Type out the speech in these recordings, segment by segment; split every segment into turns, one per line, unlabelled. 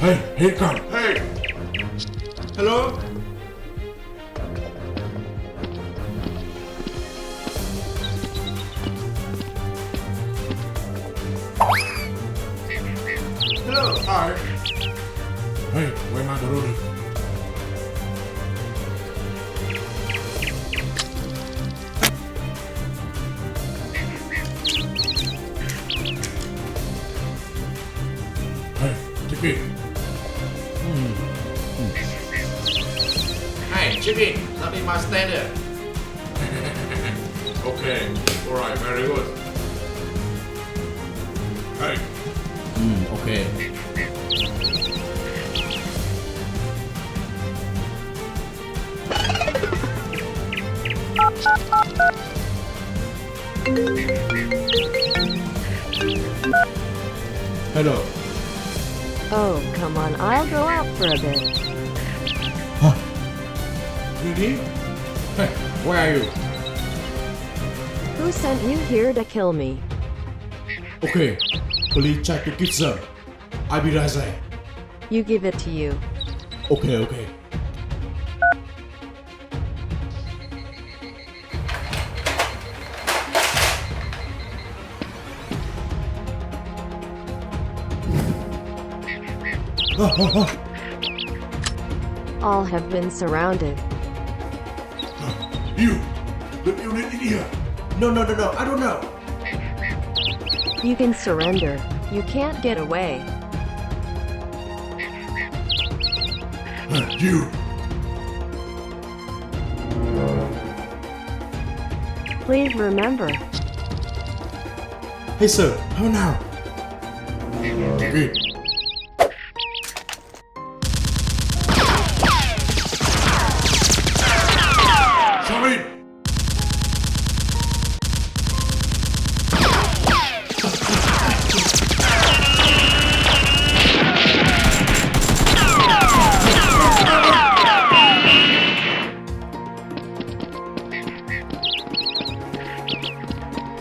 Hey,ก่อน
Hey! Hello? Hello, hi.
เฮ้ยไว้มาตัวรู้ดิเฮ้ยจิกกี้
Hey, chicken, let me my standard.
โอเค alright very good เฮ้ย
โอเค
hello
Oh, come on, I'll go out for a bit.
really hey where are you
Who sent you here to kill me?
okay please try to give some I'll be right there
You give it to you.
okay
All have been surrounded.
You the unit in here no I don't know
You can surrender. You can't get away.
you
Please remember.
hey sir how now okay sorry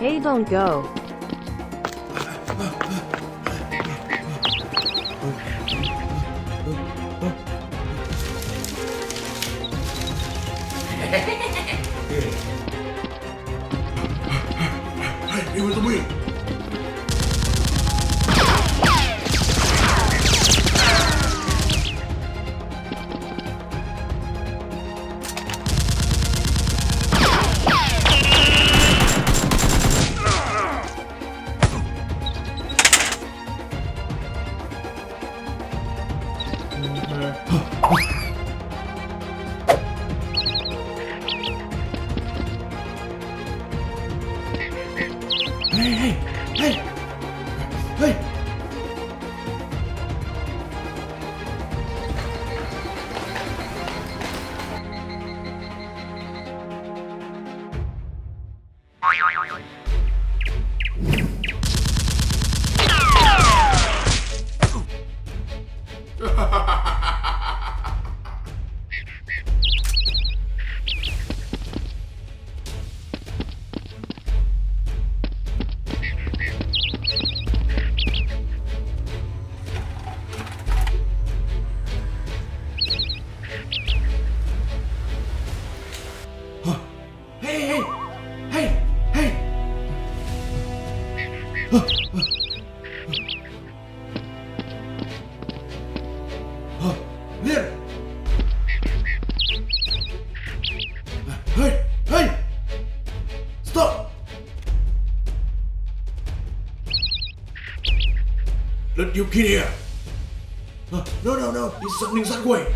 Hey, don't go.
hey it was me hey Liên Hey Stop Let you kill here No It's something that way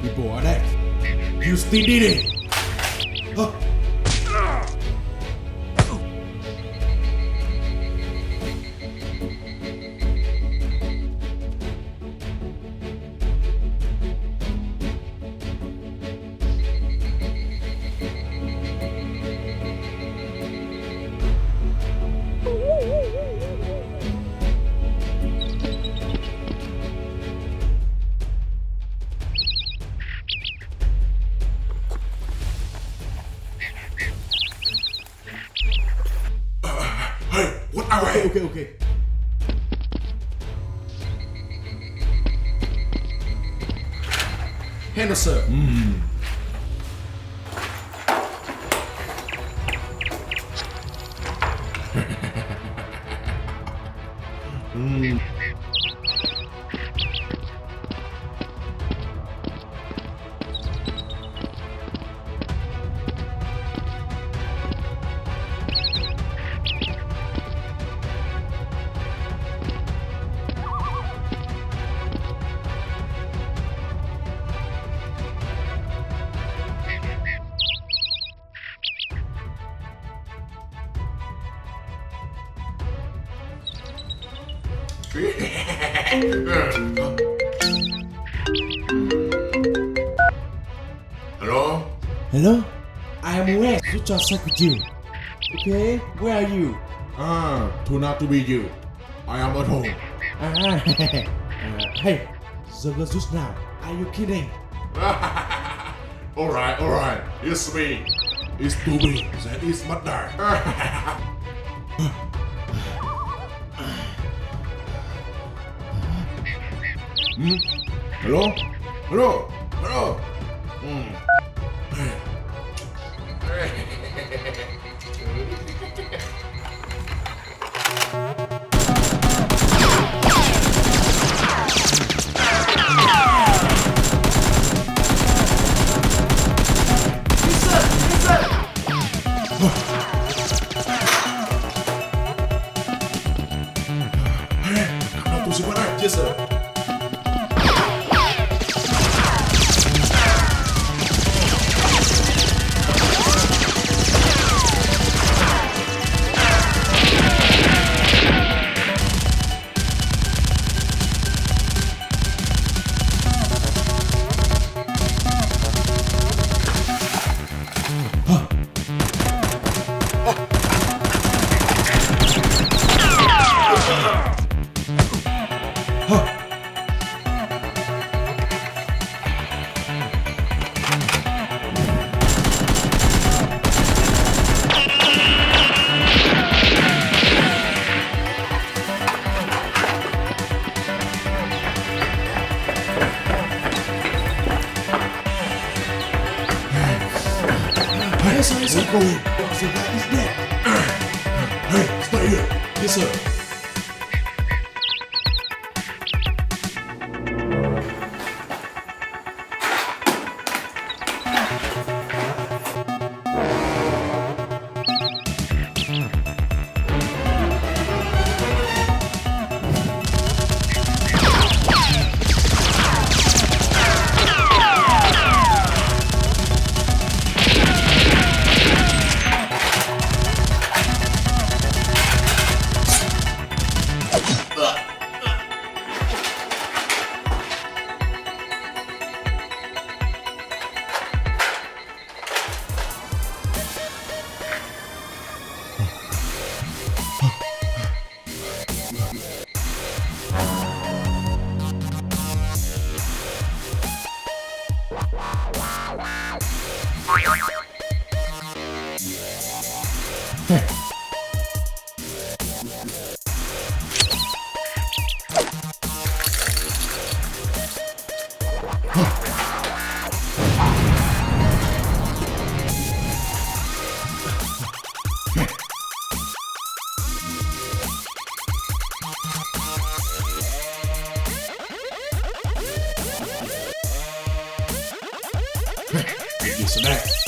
People are dead You still did it Okay
Handle, sir. Hello?
Hello? I am Wes. To just check with you. Okay, where are you?
Turn out to be you. I am at home.
Hey, the girl just now. Are you kidding?
Alright. It's me. It's Tubi. That is Madar. Hello? Tunggu sebentar aja, sir.
Yes, I'm going. The guy is dead.
Hey, stay here.
Yes, sir.
Snack.